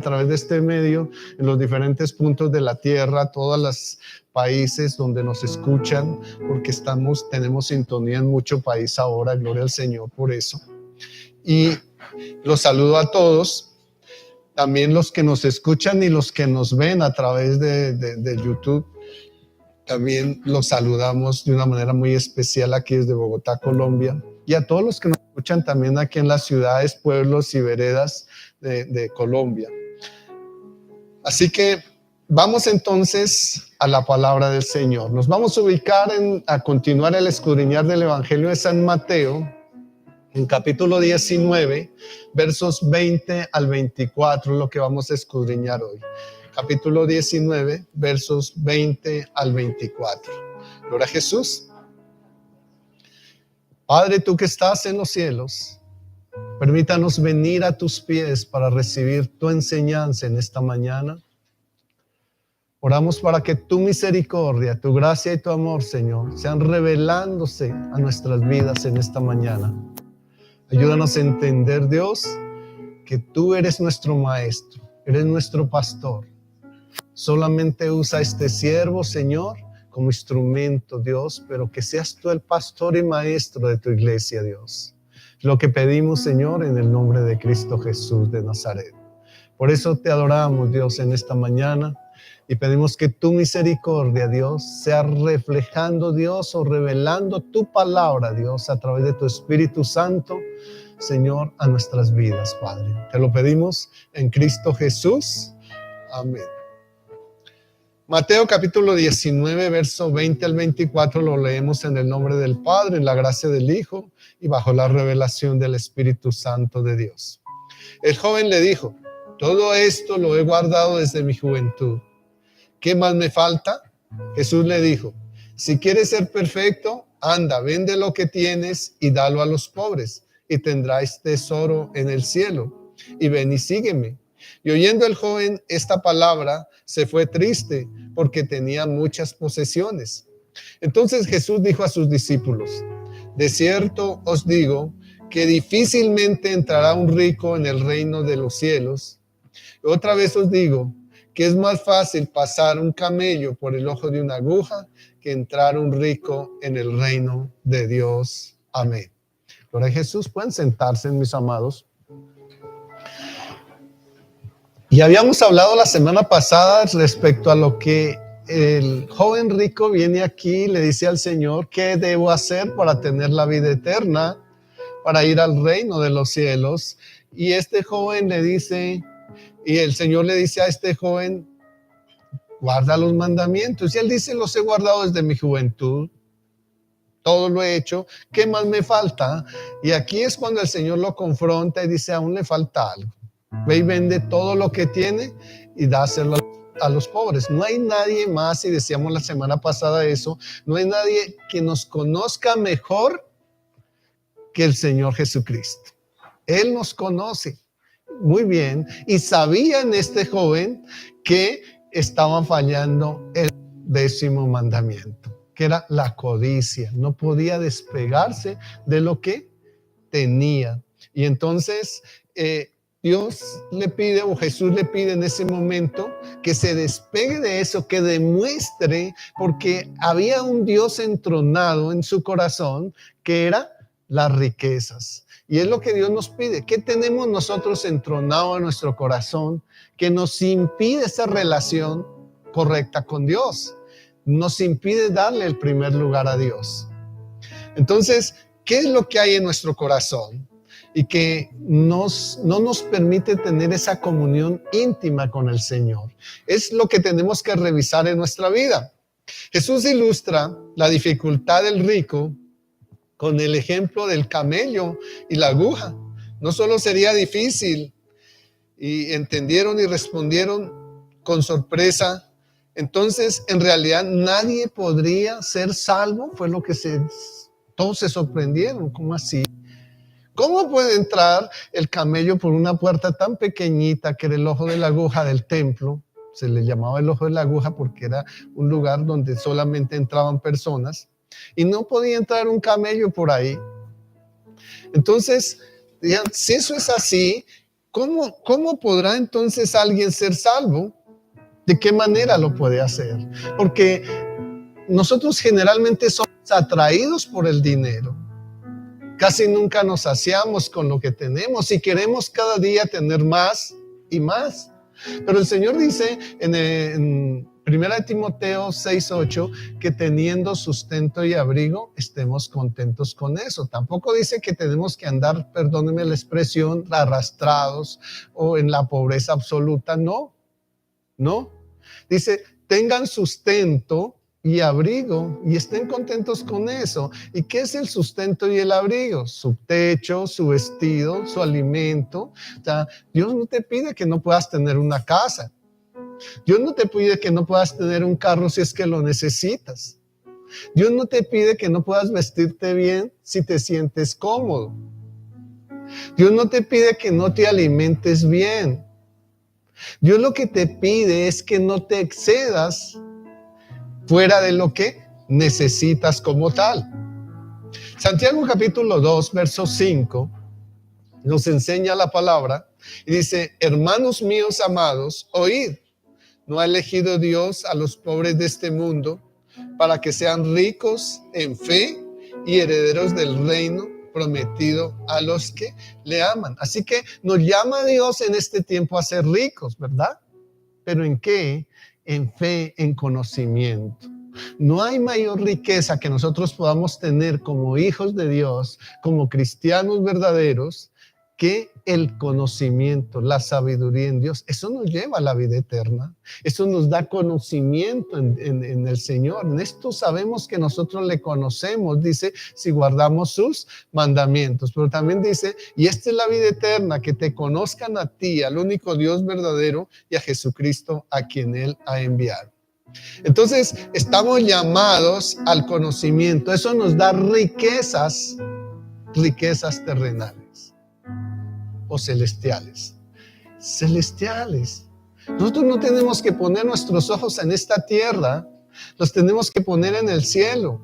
a través de este medio en los diferentes puntos de la tierra, todos los países donde nos escuchan, porque tenemos sintonía en mucho país ahora, gloria al Señor por eso. Y los saludo a todos, también los que nos escuchan y los que nos ven a través de YouTube. También los saludamos de una manera muy especial aquí desde Bogotá, Colombia, y a todos los que nos escuchan también aquí en las ciudades, pueblos y veredas de Colombia. Así que vamos entonces a la palabra del Señor. Nos vamos a ubicar a continuar el escudriñar del Evangelio de San Mateo, en capítulo 19, versos 20 al 24, lo que vamos a escudriñar hoy. Capítulo 19, versos 20 al 24. Gloria a Jesús. Padre, tú que estás en los cielos, permítanos venir a tus pies para recibir tu enseñanza en esta mañana. Oramos para que tu misericordia, tu gracia y tu amor, Señor, sean revelándose a nuestras vidas en esta mañana. Ayúdanos a entender, Dios, que tú eres nuestro maestro, eres nuestro pastor. Solamente usa este siervo, Señor, como instrumento, Dios, pero que seas tú el pastor y maestro de tu iglesia, Dios. Lo que pedimos, Señor, en el nombre de Cristo Jesús de Nazaret. Por eso te adoramos, Dios, en esta mañana y pedimos que tu misericordia, Dios, sea reflejando, Dios, o revelando tu palabra, Dios, a través de tu Espíritu Santo, Señor, a nuestras vidas, Padre. Te lo pedimos en Cristo Jesús. Amén. Mateo capítulo 19, verso 20 al 24 lo leemos en el nombre del Padre, en la gracia del Hijo y bajo la revelación del Espíritu Santo de Dios. El joven le dijo: todo esto lo he guardado desde mi juventud. ¿Qué más me falta? Jesús le dijo: si quieres ser perfecto, anda, vende lo que tienes y dalo a los pobres, y tendrás tesoro en el cielo. Y ven y sígueme. Y oyendo el joven esta palabra, se fue triste, porque tenía muchas posesiones. Entonces Jesús dijo a sus discípulos: de cierto os digo que difícilmente entrará un rico en el reino de los cielos. Otra vez os digo que es más fácil pasar un camello por el ojo de una aguja que entrar un rico en el reino de Dios. Amén. Gloria a Jesús. Pueden sentarse, mis amados. Y habíamos hablado la semana pasada respecto a lo que el joven rico viene aquí y le dice al Señor: ¿qué debo hacer para tener la vida eterna, para ir al reino de los cielos? Y este joven le dice, y el Señor le dice a este joven: guarda los mandamientos. Y él dice: los he guardado desde mi juventud, todo lo he hecho, ¿qué más me falta? Y aquí es cuando el Señor lo confronta y dice: aún le falta algo. Ve y vende todo lo que tiene y dáselo a los pobres. No hay nadie más, y decíamos la semana pasada eso, no hay nadie que nos conozca mejor que el Señor Jesucristo. Él nos conoce muy bien y sabía en este joven que estaba fallando el 10º mandamiento, que era la codicia. No podía despegarse de lo que tenía. Y entonces Dios le pide, o Jesús le pide en ese momento, que se despegue de eso, que demuestre, porque había un Dios entronado en su corazón, que era las riquezas. Y es lo que Dios nos pide. ¿Qué tenemos nosotros entronado en nuestro corazón que nos impide esa relación correcta con Dios? Nos impide darle el primer lugar a Dios. Entonces, ¿qué es lo que hay en nuestro corazón y que no nos permite tener esa comunión íntima con el Señor? Es lo que tenemos que revisar en nuestra vida. Jesús ilustra la dificultad del rico con el ejemplo del camello y la aguja. No solo sería difícil, y entendieron y respondieron con sorpresa. Entonces, en realidad, nadie podría ser salvo. Fue lo que todos se sorprendieron. ¿Cómo así? ¿Cómo puede entrar el camello por una puerta tan pequeñita que era el ojo de la aguja del templo? Se le llamaba el ojo de la aguja porque era un lugar donde solamente entraban personas. Y no podía entrar un camello por ahí. Entonces, si eso es así, ¿Cómo podrá entonces alguien ser salvo? ¿De qué manera lo puede hacer? Porque nosotros generalmente somos atraídos por el dinero. Casi nunca nos saciamos con lo que tenemos y queremos cada día tener más y más. Pero el Señor dice en 1 Timoteo 6:8 que teniendo sustento y abrigo estemos contentos con eso. Tampoco dice que tenemos que andar, perdónenme la expresión, arrastrados o en la pobreza absoluta. No. Dice, tengan sustento y abrigo y estén contentos con eso. ¿Y qué es el sustento y el abrigo? Su techo, su vestido, su alimento. O sea, Dios no te pide que no puedas tener una casa. Dios no te pide que no puedas tener un carro si es que lo necesitas. Dios no te pide que no puedas vestirte bien si te sientes cómodo. Dios no te pide que no te alimentes bien. Dios lo que te pide es que no te excedas fuera de lo que necesitas como tal. Santiago capítulo 2, verso 5 nos enseña la palabra y dice, hermanos míos amados, oíd, ¿no ha elegido Dios a los pobres de este mundo para que sean ricos en fe y herederos del reino prometido a los que le aman? Así que nos llama Dios en este tiempo a ser ricos, ¿verdad? ¿Pero en qué? En fe, en conocimiento. No hay mayor riqueza que nosotros podamos tener como hijos de Dios, como cristianos verdaderos, que el conocimiento, la sabiduría en Dios. Eso nos lleva a la vida eterna. Eso nos da conocimiento en el Señor. En esto sabemos que nosotros le conocemos, dice, si guardamos sus mandamientos. Pero también dice, y esta es la vida eterna, que te conozcan a ti, al único Dios verdadero, y a Jesucristo, a quien Él ha enviado. Entonces, estamos llamados al conocimiento. Eso nos da riquezas terrenales o celestiales. Celestiales. Nosotros no tenemos que poner nuestros ojos en esta tierra, los tenemos que poner en el cielo.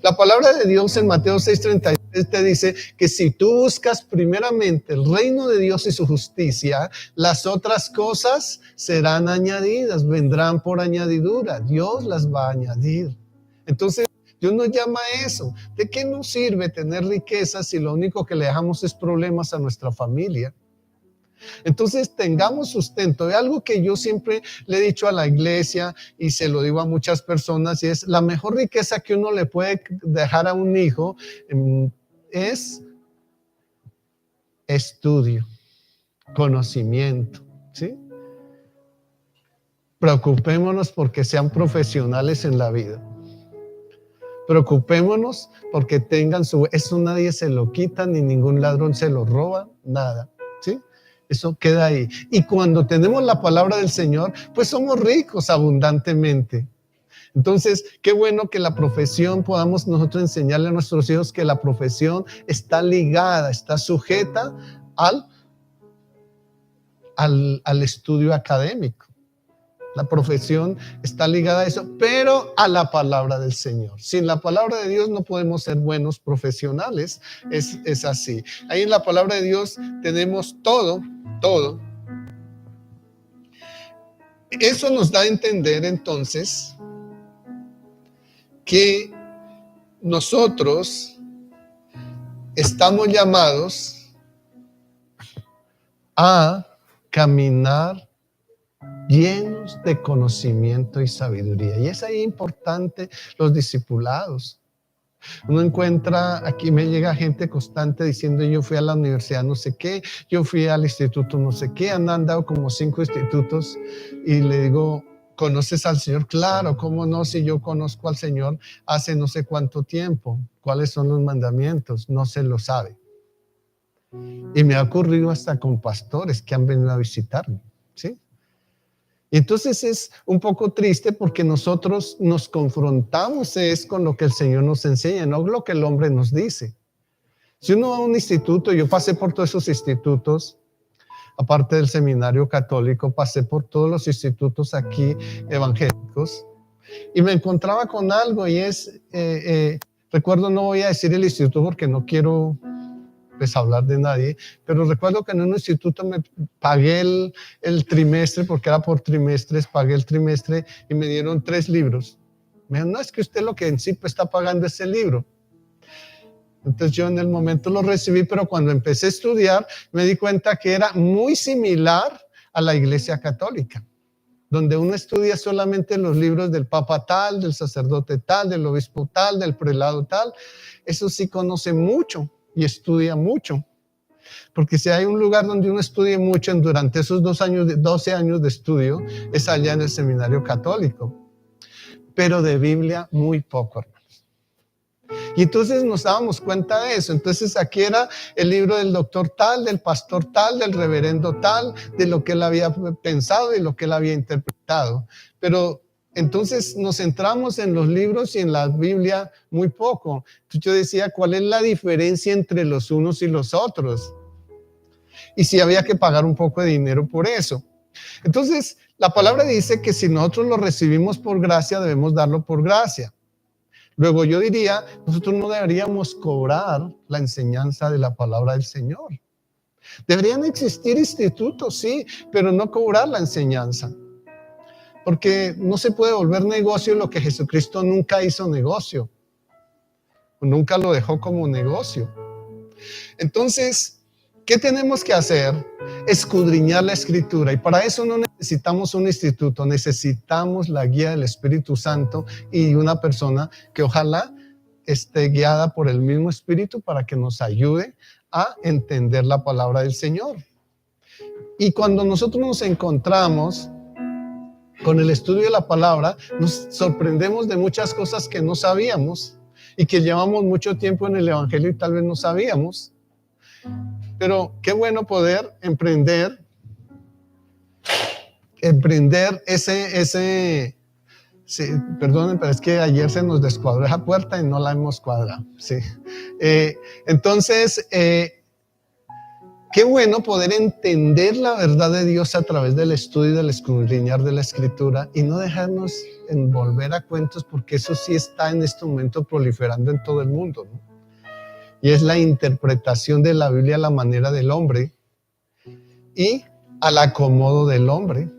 La palabra de Dios en Mateo 6:33 te dice que si tú buscas primeramente el reino de Dios y su justicia, las otras cosas serán añadidas, vendrán por añadidura. Dios las va a añadir. Entonces, Dios nos llama a eso. ¿De qué nos sirve tener riquezas si lo único que le dejamos es problemas a nuestra familia? Entonces tengamos sustento. Es algo que yo siempre le he dicho a la iglesia y se lo digo a muchas personas, y es la mejor riqueza que uno le puede dejar a un hijo es estudio, conocimiento, ¿sí? Preocupémonos porque sean profesionales en la vida. Preocupémonos porque tengan eso nadie se lo quita, ni ningún ladrón se lo roba, nada, ¿sí? Eso queda ahí. Y cuando tenemos la palabra del Señor, pues somos ricos abundantemente. Entonces, qué bueno que la profesión podamos nosotros enseñarle a nuestros hijos que la profesión está ligada, está sujeta al estudio académico. La profesión está ligada a eso, pero a la palabra del Señor. Sin la palabra de Dios no podemos ser buenos profesionales. Es así. Ahí en la palabra de Dios tenemos todo. Eso nos da a entender entonces que nosotros estamos llamados a caminar llenos de conocimiento y sabiduría. Y es ahí importante los discipulados. Uno encuentra, aquí me llega gente constante diciendo, yo fui a la universidad no sé qué, yo fui al instituto no sé qué, han dado como 5 institutos, y le digo, ¿conoces al Señor? Claro, ¿cómo no? Si yo conozco al Señor hace no sé cuánto tiempo. ¿Cuáles son los mandamientos? No se lo sabe. Y me ha ocurrido hasta con pastores que han venido a visitarme, ¿sí? Y entonces es un poco triste porque nosotros nos confrontamos con lo que el Señor nos enseña, no lo que el hombre nos dice. Si uno va a un instituto, yo pasé por todos esos institutos, aparte del seminario católico, pasé por todos los institutos aquí evangélicos y me encontraba con algo, y recuerdo, no voy a decir el instituto porque no quiero pues hablar de nadie, pero recuerdo que en un instituto me pagué el trimestre, porque era por trimestres, pagué el trimestre y me dieron 3 libros. Me dijeron, no, es que usted lo que en sí pues, está pagando es el libro. Entonces yo en el momento lo recibí, pero cuando empecé a estudiar me di cuenta que era muy similar a la Iglesia Católica, donde uno estudia solamente los libros del Papa tal, del sacerdote tal, del obispo tal, del prelado tal. Eso sí conoce mucho y estudia mucho. Porque si hay un lugar donde uno estudie mucho durante esos 12 años de estudio, es allá en el seminario católico. Pero de Biblia muy poco, hermanos. Y entonces nos dábamos cuenta de eso. Entonces aquí era el libro del doctor tal, del pastor tal, del reverendo tal, de lo que él había pensado y lo que él había interpretado. Pero entonces nos centramos en los libros y en la Biblia muy poco. Entonces yo decía, ¿cuál es la diferencia entre los unos y los otros? Y si había que pagar un poco de dinero por eso. Entonces, la palabra dice que si nosotros lo recibimos por gracia, debemos darlo por gracia. Luego yo diría, nosotros no deberíamos cobrar la enseñanza de la palabra del Señor. Deberían existir institutos, sí, pero no cobrar la enseñanza. Porque no se puede volver negocio lo que Jesucristo nunca hizo negocio. Nunca lo dejó como negocio. Entonces, ¿qué tenemos que hacer? Escudriñar la Escritura. Y para eso no necesitamos un instituto, necesitamos la guía del Espíritu Santo y una persona que ojalá esté guiada por el mismo Espíritu para que nos ayude a entender la palabra del Señor. Y cuando nosotros nos encontramos con el estudio de la palabra, nos sorprendemos de muchas cosas que no sabíamos y que llevamos mucho tiempo en el Evangelio y tal vez no sabíamos. Pero qué bueno poder emprender sí, perdonen, pero es que ayer se nos descuadró esa puerta y no la hemos cuadrado. Sí. Entonces, qué bueno poder entender la verdad de Dios a través del estudio y del escudriñar de la Escritura y no dejarnos envolver a cuentos, porque eso sí está en este momento proliferando en todo el mundo, ¿no? Y es la interpretación de la Biblia a la manera del hombre y al acomodo del hombre.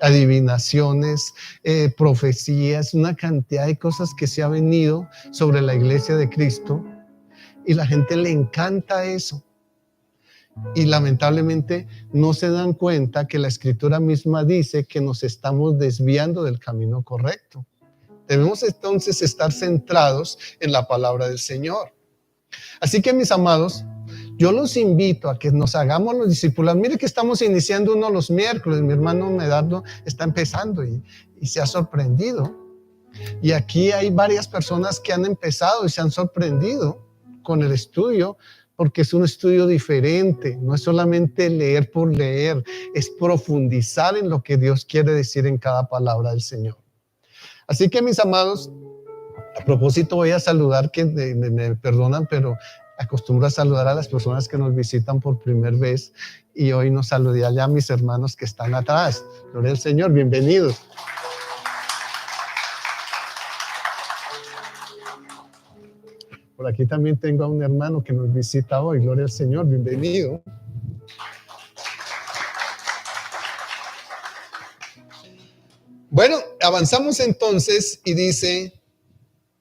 Adivinaciones, profecías, una cantidad de cosas que se ha venido sobre la iglesia de Cristo y la gente le encanta eso. Y lamentablemente no se dan cuenta que la Escritura misma dice que nos estamos desviando del camino correcto. Debemos entonces estar centrados en la palabra del Señor. Así que, mis amados, yo los invito a que nos hagamos los discipulados. Mire que estamos iniciando uno los miércoles. Mi hermano Medardo está empezando y se ha sorprendido. Y aquí hay varias personas que han empezado y se han sorprendido con el estudio, porque es un estudio diferente. No es solamente leer por leer, es profundizar en lo que Dios quiere decir en cada palabra del Señor. Así que, mis amados, a propósito voy a saludar, que me perdonan, pero acostumbro a saludar a las personas que nos visitan por primera vez, y hoy nos saludé allá a mis hermanos que están atrás. Gloria al Señor, bienvenidos. Por aquí también tengo a un hermano que nos visita hoy. Gloria al Señor, bienvenido. Bueno, avanzamos entonces y dice,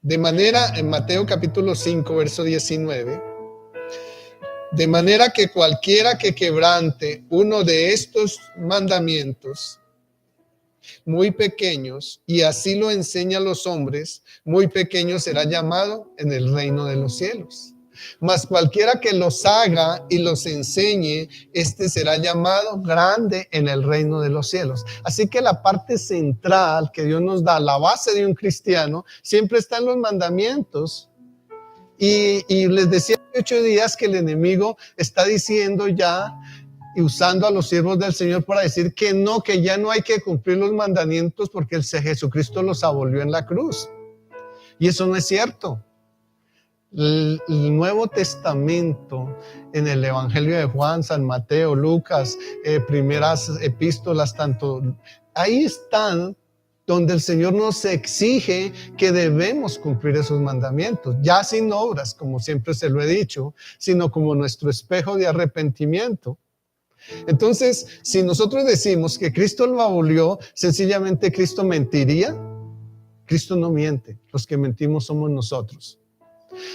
de manera, en Mateo capítulo 5, verso 19, de manera que cualquiera que quebrante uno de estos mandamientos muy pequeños, y así lo enseña a los hombres, muy pequeño será llamado en el reino de los cielos. Mas cualquiera que los haga y los enseñe, este será llamado grande en el reino de los cielos. Así que la parte central que Dios nos da, la base de un cristiano, siempre está en los mandamientos. Y les decía hace 8 días que el enemigo está diciendo ya y usando a los siervos del Señor para decir que no, que ya no hay que cumplir los mandamientos porque el Jesucristo los abolió en la cruz. Y eso no es cierto. El Nuevo Testamento, en el Evangelio de Juan, San Mateo, Lucas, primeras epístolas, tanto ahí están donde el Señor nos exige que debemos cumplir esos mandamientos, ya sin obras, como siempre se lo he dicho, sino como nuestro espejo de arrepentimiento. Entonces, si nosotros decimos que Cristo lo abolió, sencillamente Cristo mentiría. Cristo no miente, los que mentimos somos nosotros.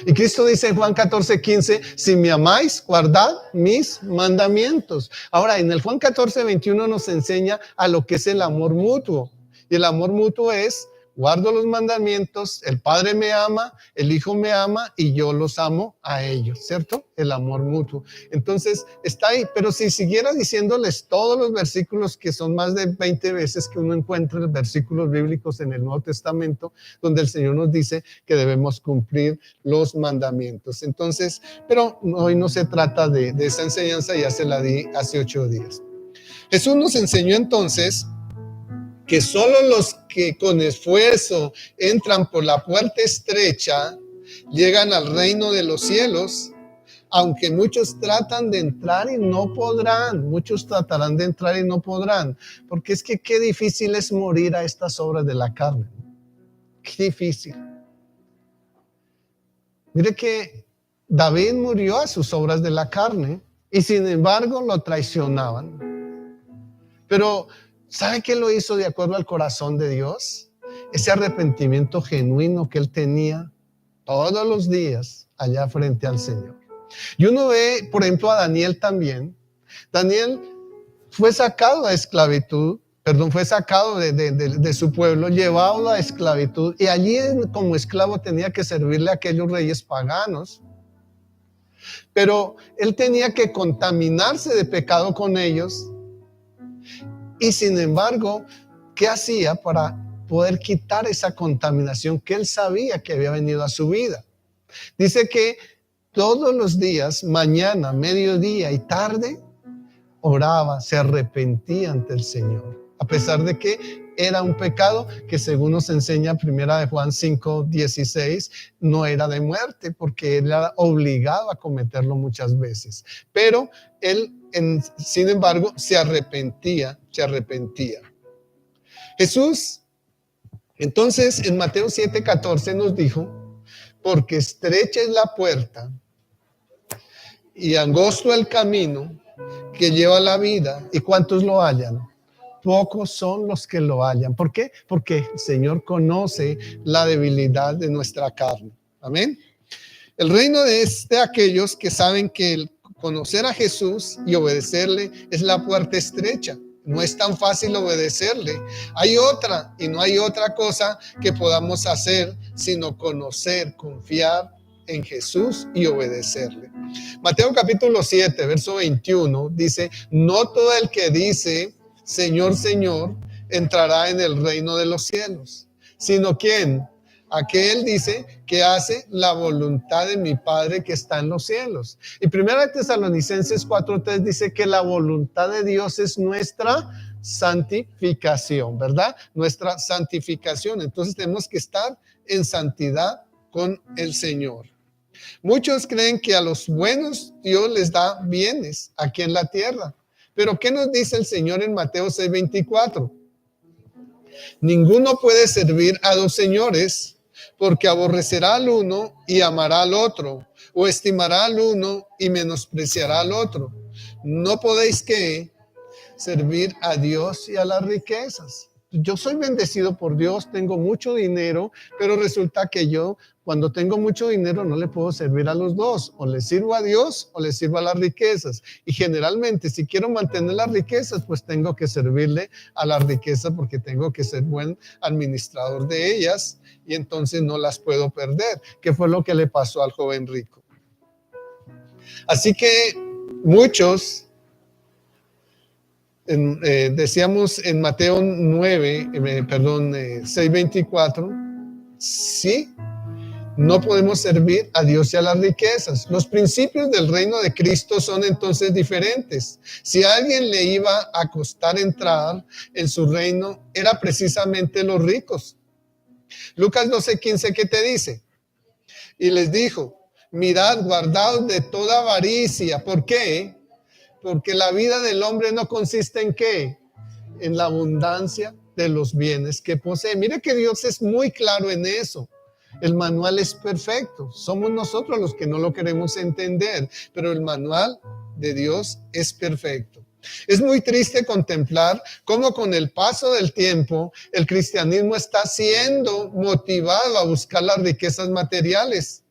Y Cristo dice en Juan 14:15, si me amáis, guardad mis mandamientos. Ahora, en el Juan 14:21 nos enseña a lo que es el amor mutuo. Y el amor mutuo es, guardo los mandamientos, el Padre me ama, el Hijo me ama y yo los amo a ellos, ¿cierto? El amor mutuo. Entonces, está ahí. Pero si siguiera diciéndoles todos los versículos, que son más de 20 veces que uno encuentra los versículos bíblicos en el Nuevo Testamento, donde el Señor nos dice que debemos cumplir los mandamientos. Entonces, pero hoy no se trata de esa enseñanza, ya se la di hace 8 días. Jesús nos enseñó entonces que solo los que con esfuerzo entran por la puerta estrecha llegan al reino de los cielos, aunque muchos tratan de entrar y no podrán, muchos tratarán de entrar y no podrán, porque es que qué difícil es morir a estas obras de la carne, qué difícil. Mire que David murió a sus obras de la carne y sin embargo lo traicionaban, pero ¿sabe qué lo hizo de acuerdo al corazón de Dios? Ese arrepentimiento genuino que él tenía todos los días allá frente al Señor. Y uno ve, por ejemplo, a Daniel también. Daniel fue sacado a esclavitud, fue sacado de su pueblo, llevado a esclavitud, y allí como esclavo tenía que servirle a aquellos reyes paganos. Pero él tenía que contaminarse de pecado con ellos. Y sin embargo, ¿qué hacía para poder quitar esa contaminación que él sabía que había venido a su vida? Dice que todos los días, mañana, mediodía y tarde, oraba, se arrepentía ante el Señor, a pesar de que era un pecado que, según nos enseña primera de Juan 5:16, no era de muerte, porque él era obligado a cometerlo muchas veces. Pero él, sin embargo, se arrepentía. Jesús, entonces, en Mateo 7:14 nos dijo, porque estrecha es la puerta y angosto el camino que lleva a la vida, ¿y cuántos lo hallan? Pocos son los que lo hallan. ¿Por qué? Porque el Señor conoce la debilidad de nuestra carne. Amén. El reino es de aquellos que saben que el conocer a Jesús y obedecerle es la puerta estrecha. No es tan fácil obedecerle. Hay otra, y no hay otra cosa que podamos hacer sino conocer, confiar en Jesús y obedecerle. Mateo capítulo 7, verso 21 dice, no todo el que dice Señor, Señor, entrará en el reino de los cielos, sino ¿quién? Aquel dice que hace la voluntad de mi Padre que está en los cielos. Y primera de Tesalonicenses 4:3 dice que la voluntad de Dios es nuestra santificación, ¿verdad? Nuestra santificación. Entonces tenemos que estar en santidad con el Señor. Muchos creen que a los buenos Dios les da bienes aquí en la tierra. Pero ¿qué nos dice el Señor en Mateo 6:24? Ninguno puede servir a dos señores, porque aborrecerá al uno y amará al otro, o estimará al uno y menospreciará al otro. No podéis que servir a Dios y a las riquezas. Yo soy bendecido por Dios, tengo mucho dinero, pero resulta que yo, cuando tengo mucho dinero, no le puedo servir a los dos. O le sirvo a Dios o le sirvo a las riquezas. Y generalmente, si quiero mantener las riquezas, pues tengo que servirle a las riquezas porque tengo que ser buen administrador de ellas y entonces no las puedo perder. ¿Qué fue lo que le pasó al joven rico? Así que muchos... decíamos en Mateo 6:24, sí, no podemos servir a Dios y a las riquezas. Los principios del reino de Cristo son entonces diferentes. Si a alguien le iba a costar entrar en su reino, era precisamente los ricos. Lucas 12:15, ¿qué te dice? Y les dijo, mirad, guardaos de toda avaricia. ¿Por qué? Porque la vida del hombre no consiste en ¿qué? En la abundancia de los bienes que posee. Mire que Dios es muy claro en eso. El manual es perfecto. Somos nosotros los que no lo queremos entender, pero el manual de Dios es perfecto. Es muy triste contemplar cómo con el paso del tiempo el cristianismo está siendo motivado a buscar las riquezas materiales,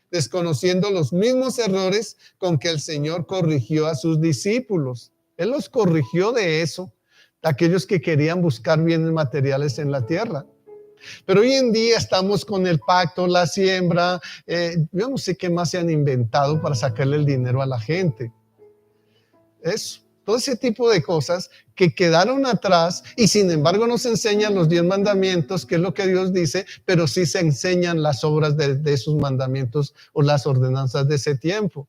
desconociendo los mismos errores con que el Señor corrigió a sus discípulos. Él los corrigió de eso, de aquellos que querían buscar bienes materiales en la tierra. Pero hoy en día estamos con el pacto, la siembra, yo no sé qué más se han inventado para sacarle el dinero a la gente. Eso, todo ese tipo de cosas que quedaron atrás y sin embargo no se enseñan los 10 mandamientos, que es lo que Dios dice, pero sí se enseñan las obras de esos mandamientos o las ordenanzas de ese tiempo.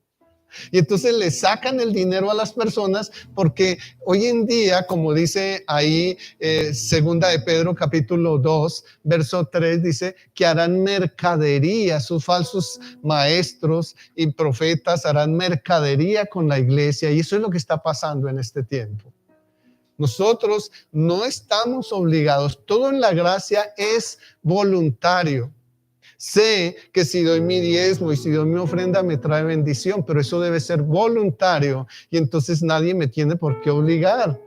Y entonces le sacan el dinero a las personas porque hoy en día, como dice ahí, segunda de Pedro capítulo 2, verso 3, dice que harán mercadería, sus falsos maestros y profetas harán mercadería con la iglesia, y eso es lo que está pasando en este tiempo. Nosotros no estamos obligados, todo en la gracia es voluntario. Sé que si doy mi diezmo y si doy mi ofrenda me trae bendición, pero eso debe ser voluntario y entonces nadie me tiene por qué obligar.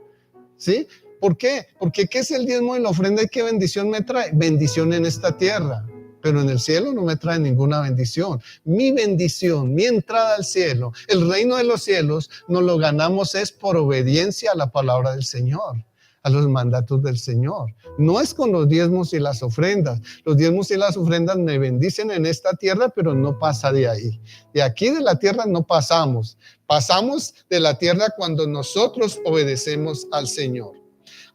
¿Sí? ¿Por qué? Porque ¿qué es el diezmo y la ofrenda y qué bendición me trae? Bendición en esta tierra, pero en el cielo no me trae ninguna bendición. Mi bendición, mi entrada al cielo, el reino de los cielos, nos lo ganamos es por obediencia a la palabra del Señor, a los mandatos del Señor. No es con los diezmos y las ofrendas. Los diezmos y las ofrendas me bendicen en esta tierra, pero no pasa de ahí. De aquí de la tierra no pasamos. Pasamos de la tierra cuando nosotros obedecemos al Señor.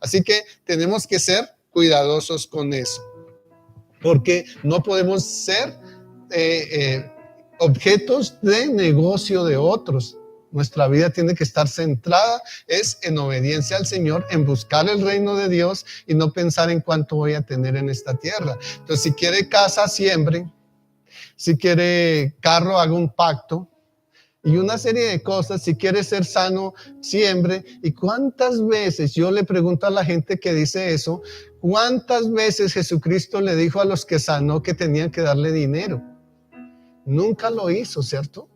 Así que tenemos que ser cuidadosos con eso, porque no podemos ser objetos de negocio de otros. Nuestra vida tiene que estar centrada en obediencia al Señor, en buscar el reino de Dios y no pensar en cuánto voy a tener en esta tierra. Entonces, si quiere casa, siembre. Si quiere carro, haga un pacto. Y una serie de cosas. Si quiere ser sano, siembre. ¿Y cuántas veces, yo le pregunto a la gente que dice eso, cuántas veces Jesucristo le dijo a los que sanó que tenían que darle dinero? Nunca lo hizo, ¿cierto?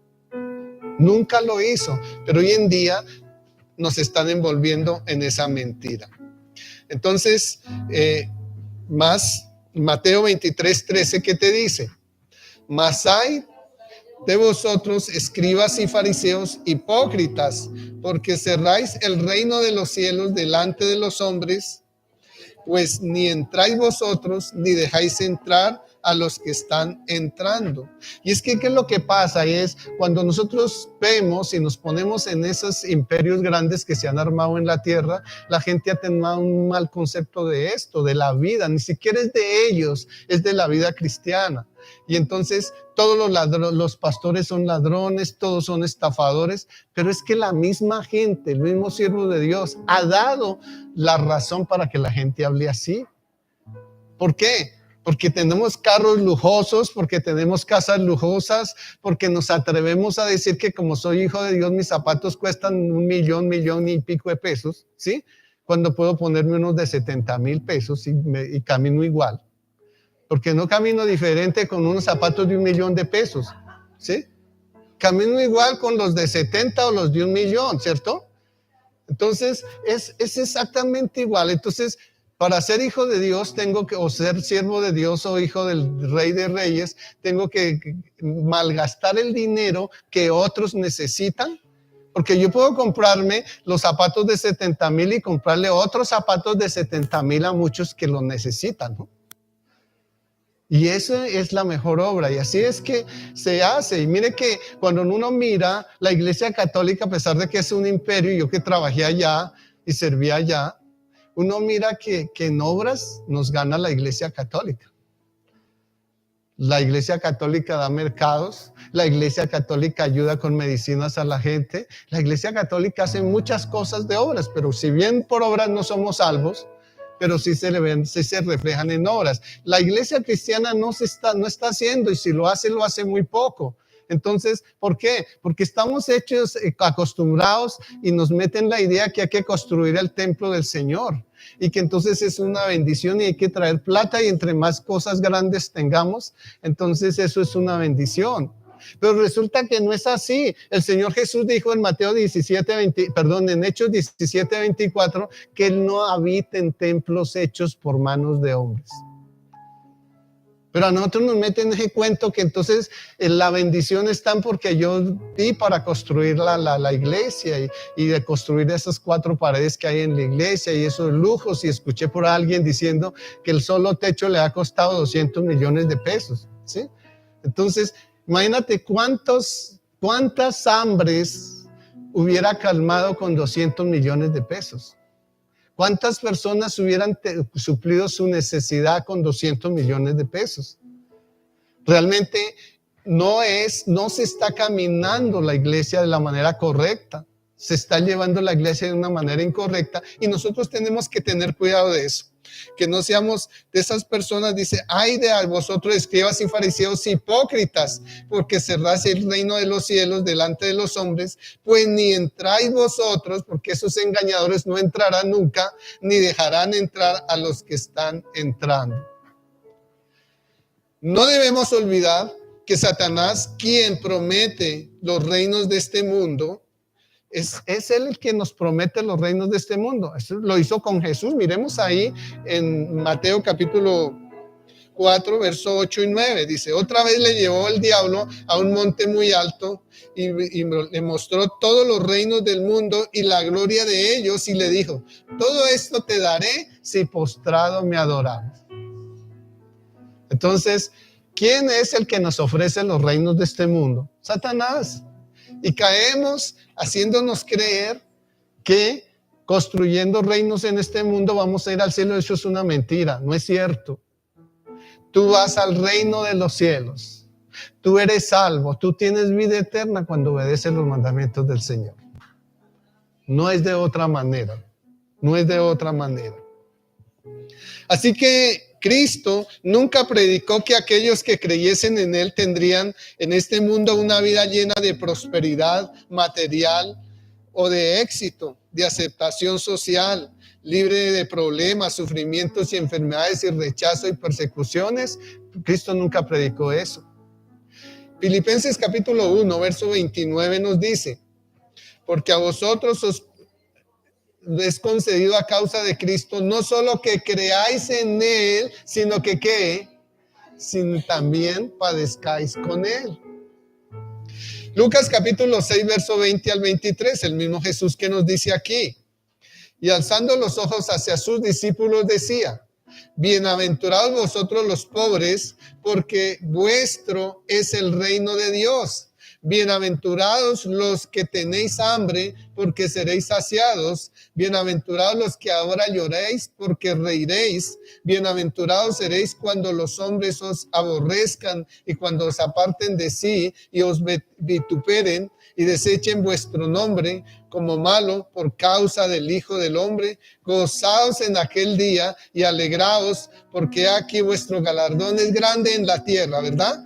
Nunca lo hizo, pero hoy en día nos están envolviendo en esa mentira. Entonces, más Mateo 23:13, ¿qué te dice? Mas hay de vosotros, escribas y fariseos hipócritas, porque cerráis el reino de los cielos delante de los hombres, pues ni entráis vosotros, ni dejáis entrar a los que están entrando. Y es que, ¿qué es lo que pasa? Es cuando nosotros vemos y nos ponemos en esos imperios grandes que se han armado en la tierra, la gente ha tenido un mal concepto de esto, de la vida, ni siquiera es de ellos, es de la vida cristiana. Y entonces todos los pastores son ladrones, todos son estafadores, pero es que la misma gente, el mismo siervo de Dios ha dado la razón para que la gente hable así. ¿Por qué? Porque tenemos carros lujosos, porque tenemos casas lujosas, porque nos atrevemos a decir que como soy hijo de Dios, mis zapatos cuestan 1,000,000 y pico de pesos, ¿sí? Cuando puedo ponerme unos de 70,000 pesos y camino igual. Porque no camino diferente con unos zapatos de 1,000,000 de pesos, ¿sí? Camino igual con los de 70 o los de 1,000,000, ¿cierto? Entonces, es exactamente igual. Entonces, para ser hijo de Dios tengo que, o ser siervo de Dios o hijo del Rey de Reyes, tengo que malgastar el dinero que otros necesitan. Porque yo puedo comprarme los zapatos de 70,000 y comprarle otros zapatos de 70,000 a muchos que lo necesitan, ¿no? Y esa es la mejor obra, y así es que se hace. Y mire que cuando uno mira la Iglesia Católica, a pesar de que es un imperio, yo que trabajé allá y serví allá, uno mira que en obras nos gana la Iglesia Católica. La Iglesia Católica da mercados, la Iglesia Católica ayuda con medicinas a la gente, la Iglesia Católica hace muchas cosas de obras, pero si bien por obras no somos salvos, pero sí se reflejan en obras. La iglesia cristiana no está haciendo, y si lo hace muy poco. Entonces, ¿por qué? Porque estamos acostumbrados y nos meten la idea que hay que construir el templo del Señor. y que entonces es una bendición y hay que traer plata y entre más cosas grandes tengamos, entonces eso es una bendición. Pero resulta que no es así. El Señor Jesús dijo en en Hechos 17:24, que Él no habita en templos hechos por manos de hombres. Pero a nosotros nos meten ese cuento que entonces la bendición está porque yo di para construir la iglesia y de construir esas 4 paredes que hay en la iglesia y esos lujos. Y escuché por alguien diciendo que el solo techo le ha costado 200 millones de pesos, ¿sí? Entonces, imagínate cuántas hambres hubiera calmado con 200 millones de pesos. ¿Cuántas personas hubieran suplido su necesidad con 200 millones de pesos? Realmente no se está caminando la iglesia de la manera correcta. Se está llevando la iglesia de una manera incorrecta y nosotros tenemos que tener cuidado de eso. Que no seamos de esas personas, dice, ay de vosotros escribas y fariseos hipócritas, porque cerráis el reino de los cielos delante de los hombres, pues ni entráis vosotros, porque esos engañadores no entrarán nunca, ni dejarán entrar a los que están entrando. No debemos olvidar que Satanás, quien promete los reinos de este mundo, es él el que nos promete los reinos de este mundo. Eso lo hizo con Jesús. Miremos ahí en Mateo capítulo 4, verso 8 y 9. Dice, otra vez le llevó el diablo a un monte muy alto y le mostró todos los reinos del mundo y la gloria de ellos y le dijo, todo esto te daré si postrado me adorares. Entonces, ¿quién es el que nos ofrece los reinos de este mundo? Satanás. Y caemos haciéndonos creer que construyendo reinos en este mundo vamos a ir al cielo. Eso es una mentira, no es cierto. Tú vas al reino de los cielos. Tú eres salvo, tú tienes vida eterna cuando obedeces los mandamientos del Señor. No es de otra manera, no es de otra manera. Así que Cristo nunca predicó que aquellos que creyesen en Él tendrían en este mundo una vida llena de prosperidad material o de éxito, de aceptación social, libre de problemas, sufrimientos y enfermedades y rechazo y persecuciones. Cristo nunca predicó eso. Filipenses capítulo 1, verso 29 nos dice, porque a vosotros os es concedido a causa de Cristo, no solo que creáis en Él, sino que ¿qué? Sino también padezcáis con Él. Lucas capítulo 6, verso 20 al 23, el mismo Jesús que nos dice aquí. Y alzando los ojos hacia sus discípulos decía, bienaventurados vosotros los pobres, porque vuestro es el reino de Dios. Bienaventurados los que tenéis hambre, porque seréis saciados. Bienaventurados los que ahora lloréis, porque reiréis. Bienaventurados seréis cuando los hombres os aborrezcan y cuando os aparten de sí y os vituperen y desechen vuestro nombre como malo por causa del Hijo del Hombre. Gozaos en aquel día y alegraos, porque aquí vuestro galardón es grande en la tierra, ¿verdad?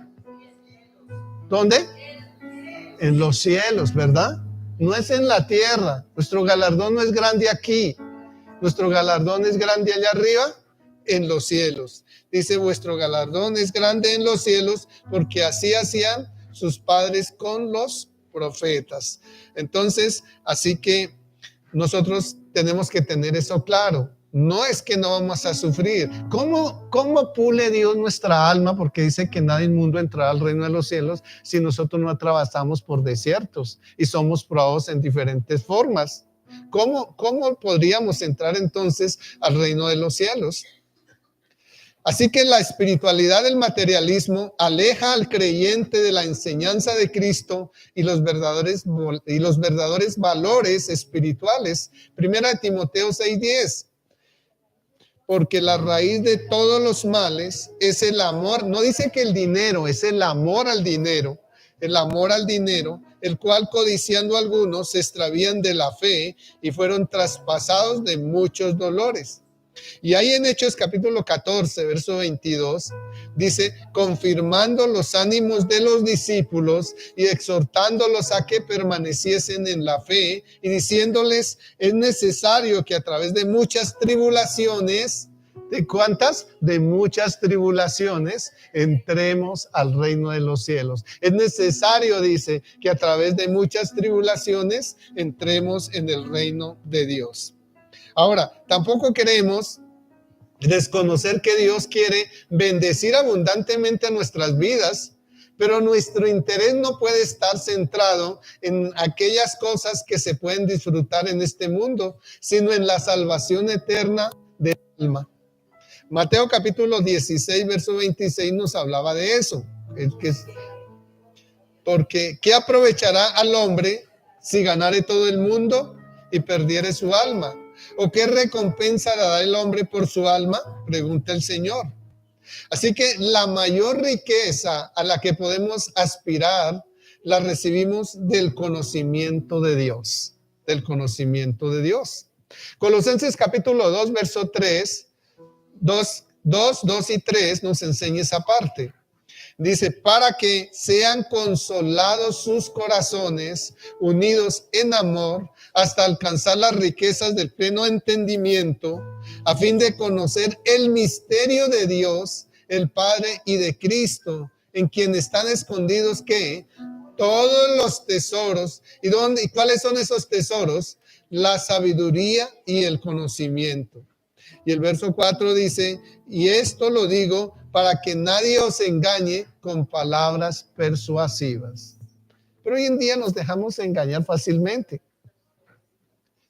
¿Dónde? En los cielos, ¿verdad? No es en la tierra. Nuestro galardón no es grande aquí. Nuestro galardón es grande allá arriba, en los cielos. Dice, vuestro galardón es grande en los cielos, porque así hacían sus padres con los profetas. Entonces, así que nosotros tenemos que tener eso claro. No es que no vamos a sufrir. ¿Cómo pule Dios nuestra alma? Porque dice que nadie inmundo entrará al reino de los cielos si nosotros no atravesamos por desiertos y somos probados en diferentes formas. ¿Cómo podríamos entrar entonces al reino de los cielos? Así que la espiritualidad del materialismo aleja al creyente de la enseñanza de Cristo y los verdaderos valores espirituales. Primera de Timoteo 6:10. Porque la raíz de todos los males es el amor. No dice que el dinero, es el amor al dinero. El amor al dinero, el cual codiciando algunos se extravían de la fe y fueron traspasados de muchos dolores. Y ahí en Hechos capítulo 14, verso 22, dice, confirmando los ánimos de los discípulos y exhortándolos a que permaneciesen en la fe y diciéndoles, es necesario que a través de muchas tribulaciones, ¿de cuántas? De muchas tribulaciones, entremos al reino de los cielos. Es necesario, dice, que a través de muchas tribulaciones entremos en el reino de Dios. Ahora, tampoco queremos desconocer que Dios quiere bendecir abundantemente a nuestras vidas, pero nuestro interés no puede estar centrado en aquellas cosas que se pueden disfrutar en este mundo, sino en la salvación eterna del alma. Mateo capítulo 16, verso 26 nos hablaba de eso. Porque ¿qué aprovechará al hombre si ganare todo el mundo y perdiere su alma? ¿O qué recompensa dará el hombre por su alma? Pregunta el Señor. Así que la mayor riqueza a la que podemos aspirar la recibimos del conocimiento de Dios. Del conocimiento de Dios. Colosenses capítulo 2, verso 3, 2 y 3 nos enseña esa parte. Dice, para que sean consolados sus corazones, unidos en amor, hasta alcanzar las riquezas del pleno entendimiento, a fin de conocer el misterio de Dios, el Padre y de Cristo, en quien están escondidos, ¿qué? Todos los tesoros. ¿Y cuáles son esos tesoros? La sabiduría y el conocimiento. Y el verso 4 dice, y esto lo digo para que nadie os engañe con palabras persuasivas. Pero hoy en día nos dejamos engañar fácilmente.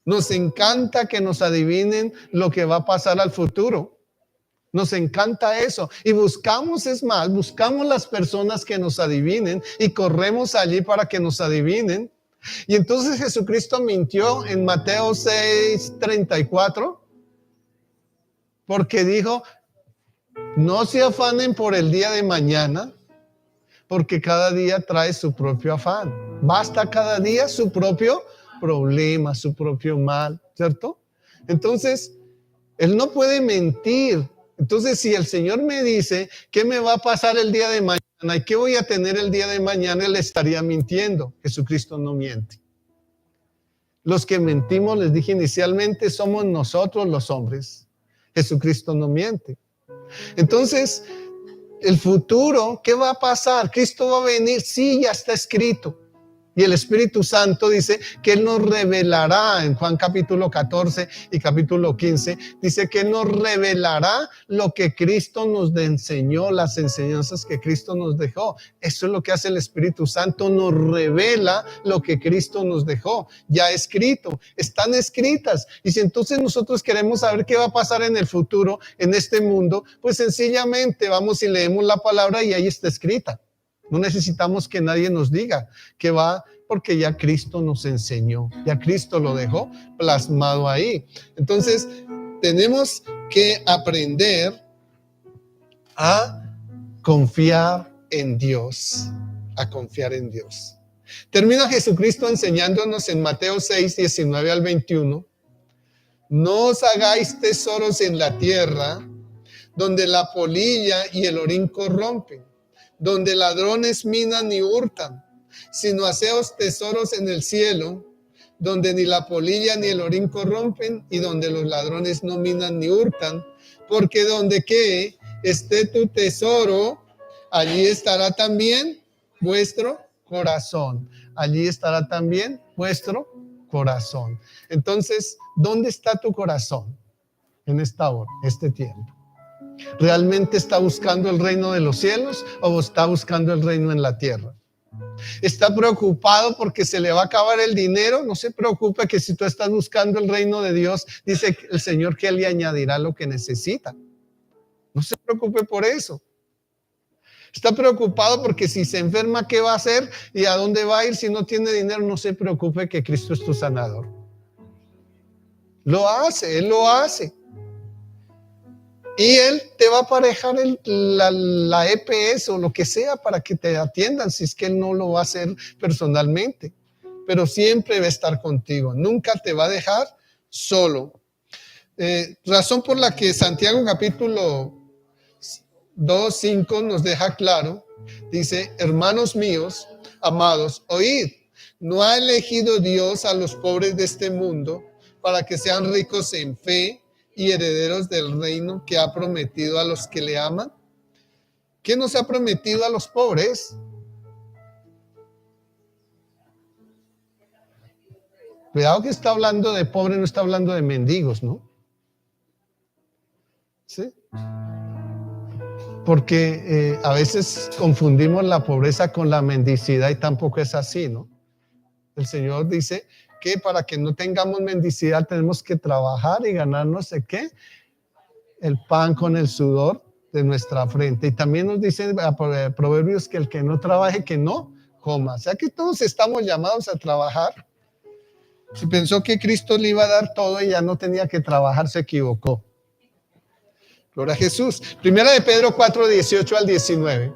Nos encanta que nos adivinen lo que va a pasar al futuro. Nos encanta eso. Y buscamos las personas que nos adivinen y corremos allí para que nos adivinen. Y entonces Jesucristo mintió en Mateo 6:34. Porque dijo, no se afanen por el día de mañana, porque cada día trae su propio afán. Basta cada día su propio problema, su propio mal, ¿cierto? Entonces, Él no puede mentir. Entonces, si el Señor me dice, ¿qué me va a pasar el día de mañana? ¿Y qué voy a tener el día de mañana? Él estaría mintiendo. Jesucristo no miente. Los que mentimos, les dije inicialmente, somos nosotros los hombres. Jesucristo no miente. Entonces, el futuro, ¿qué va a pasar? ¿Cristo va a venir? Sí, ya está escrito. Y el Espíritu Santo dice que Él nos revelará en Juan capítulo 14 y capítulo 15. Dice que Él nos revelará lo que Cristo nos enseñó, las enseñanzas que Cristo nos dejó. Eso es lo que hace el Espíritu Santo, nos revela lo que Cristo nos dejó. Ya escrito, están escritas. Y si entonces nosotros queremos saber qué va a pasar en el futuro, en este mundo, pues sencillamente vamos y leemos la palabra y ahí está escrita. No necesitamos que nadie nos diga que va, porque ya Cristo nos enseñó, ya Cristo lo dejó plasmado ahí. Entonces, tenemos que aprender a confiar en Dios, a confiar en Dios. Termina Jesucristo enseñándonos en Mateo 6, 19 al 21. No os hagáis tesoros en la tierra, donde la polilla y el orín corrompen, donde ladrones minan y hurtan, sino haceos tesoros en el cielo, donde ni la polilla ni el orín corrompen, y donde los ladrones no minan ni hurtan, porque donde que esté tu tesoro, allí estará también vuestro corazón. Allí estará también vuestro corazón. Entonces, ¿dónde está tu corazón en esta hora, este tiempo? ¿Realmente está buscando el reino de los cielos o está buscando el reino en la tierra? ¿Está preocupado porque se le va a acabar el dinero? No se preocupe, que si tú estás buscando el reino de Dios, dice el Señor que Él le añadirá lo que necesita. No se preocupe por eso. Está preocupado porque si se enferma, ¿qué va a hacer? ¿Y a dónde va a ir si no tiene dinero? No se preocupe, que Cristo es tu sanador. Lo hace, Él lo hace. Y Él te va a aparejar la EPS o lo que sea para que te atiendan, si es que Él no lo va a hacer personalmente. Pero siempre va a estar contigo, nunca te va a dejar solo. Razón por la que Santiago capítulo 2:5 nos deja claro, dice, hermanos míos, amados, oíd, ¿no ha elegido Dios a los pobres de este mundo para que sean ricos en fe y herederos del reino que ha prometido a los que le aman? ¿Qué nos ha prometido a los pobres? Cuidado que está hablando de pobres, no está hablando de mendigos, ¿no? ¿Sí? Porque a veces confundimos la pobreza con la mendicidad y tampoco es así, ¿no? El Señor dice que para que no tengamos mendicidad tenemos que trabajar y ganar no sé qué, el pan con el sudor de nuestra frente. Y también nos dice Proverbios que el que no trabaje, que no coma. O sea que todos estamos llamados a trabajar. Si pensó que Cristo le iba a dar todo y ya no tenía que trabajar, se equivocó. Gloria a Jesús. Primera de Pedro 4:18 al 19.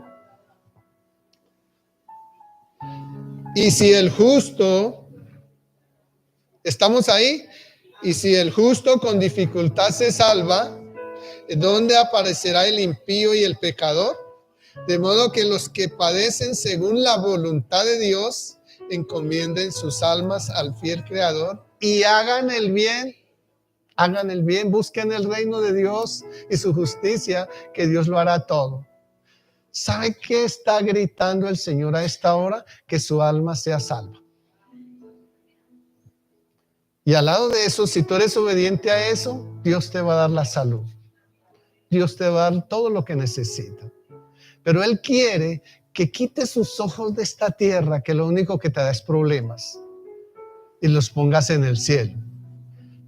Y si el justo, estamos ahí, y si el justo con dificultad se salva, ¿dónde aparecerá el impío y el pecador? De modo que los que padecen según la voluntad de Dios encomienden sus almas al fiel Creador y hagan el bien, busquen el reino de Dios y su justicia, que Dios lo hará todo. ¿Sabe qué está gritando el Señor a esta hora? Que su alma sea salva. Y al lado de eso, si tú eres obediente a eso, Dios te va a dar la salud. Dios te va a dar todo lo que necesita. Pero Él quiere que quites sus ojos de esta tierra, que lo único que te da es problemas, y los pongas en el cielo,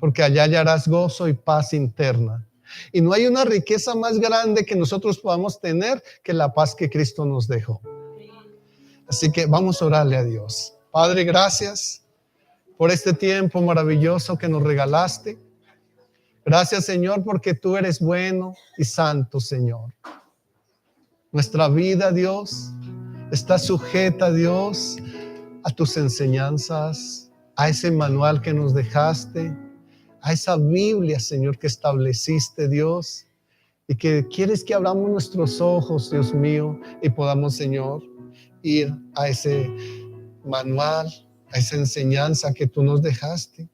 porque allá hallarás gozo y paz interna. Y no hay una riqueza más grande que nosotros podamos tener que la paz que Cristo nos dejó. Así que vamos a orarle a Dios. Padre, gracias por este tiempo maravilloso que nos regalaste. Gracias, Señor, porque tú eres bueno y santo, Señor. Nuestra vida, Dios, está sujeta, Dios, a tus enseñanzas, a ese manual que nos dejaste, a esa Biblia, Señor, que estableciste, Dios, y que quieres que abramos nuestros ojos, Dios mío, y podamos, Señor, ir a ese manual, a esa enseñanza que tú nos dejaste.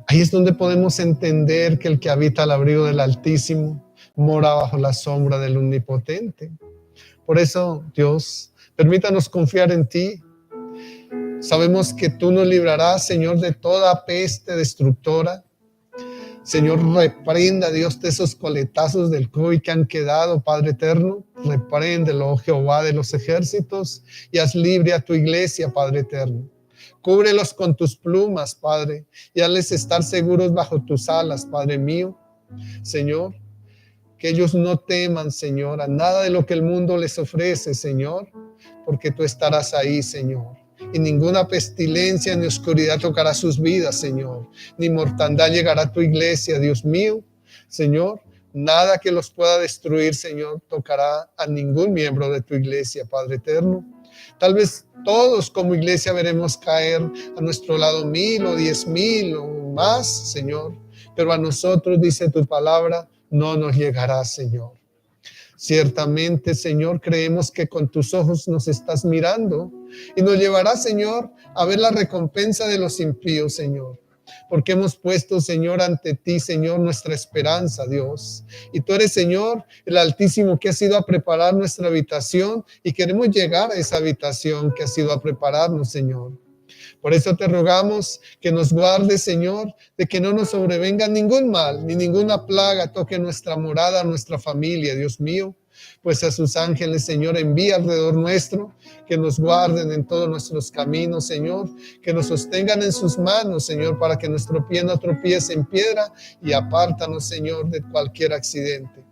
Ahí es donde podemos entender que el que habita al abrigo del Altísimo mora bajo la sombra del Omnipotente. Por eso, Dios, permítanos confiar en ti. Sabemos que tú nos librarás, Señor, de toda peste destructora. Señor, reprenda, Dios, de esos coletazos del COVID que han quedado, Padre eterno. Repréndelo, oh Jehová de los ejércitos, y haz libre a tu iglesia, Padre eterno. Cúbrelos con tus plumas, Padre, y hazles estar seguros bajo tus alas, Padre mío. Señor, que ellos no teman, Señor, a nada de lo que el mundo les ofrece, Señor, porque tú estarás ahí, Señor. Y ninguna pestilencia ni oscuridad tocará sus vidas, Señor. Ni mortandad llegará a tu iglesia, Dios mío. Señor, nada que los pueda destruir, Señor, tocará a ningún miembro de tu iglesia, Padre eterno. Tal vez todos como iglesia veremos caer a nuestro lado 1,000 o 10,000 o más, Señor. Pero a nosotros, dice tu palabra, no nos llegará, Señor. Ciertamente, Señor, creemos que con tus ojos nos estás mirando y nos llevará, Señor, a ver la recompensa de los impíos, Señor. Porque hemos puesto, Señor, ante ti, Señor, nuestra esperanza, Dios. Y tú eres, Señor, el Altísimo que has ido a preparar nuestra habitación y queremos llegar a esa habitación que has ido a prepararnos, Señor. Por eso te rogamos que nos guardes, Señor, de que no nos sobrevenga ningún mal, ni ninguna plaga toque nuestra morada, nuestra familia, Dios mío. Pues a sus ángeles, Señor, envía alrededor nuestro, que nos guarden en todos nuestros caminos, Señor, que nos sostengan en sus manos, Señor, para que nuestro pie no tropiece en piedra, y apártanos, Señor, de cualquier accidente.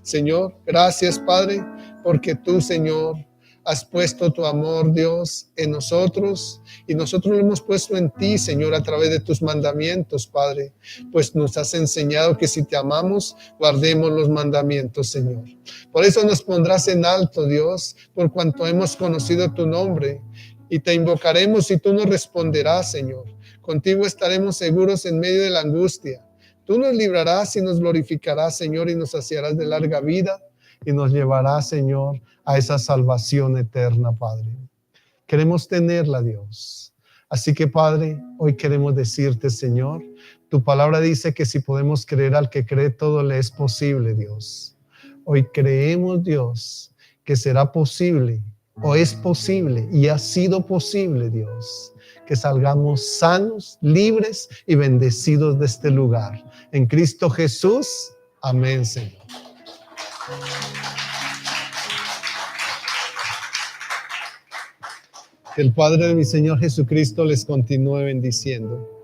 Señor, gracias, Padre, porque tú, Señor, has puesto tu amor, Dios, en nosotros, y nosotros lo hemos puesto en ti, Señor, a través de tus mandamientos, Padre. Pues nos has enseñado que si te amamos, guardemos los mandamientos, Señor. Por eso nos pondrás en alto, Dios, por cuanto hemos conocido tu nombre, y te invocaremos y tú nos responderás, Señor. Contigo estaremos seguros en medio de la angustia. Tú nos librarás y nos glorificarás, Señor, y nos saciarás de larga vida y nos llevarás, Señor, a esa salvación eterna, Padre. Queremos tenerla, Dios. Así que, Padre, hoy queremos decirte, Señor, tu palabra dice que si podemos creer al que cree, todo le es posible, Dios. Hoy creemos, Dios, que será posible, o es posible, y ha sido posible, Dios, que salgamos sanos, libres y bendecidos de este lugar. En Cristo Jesús, amén, Señor. Que el Padre de mi Señor Jesucristo les continúe bendiciendo.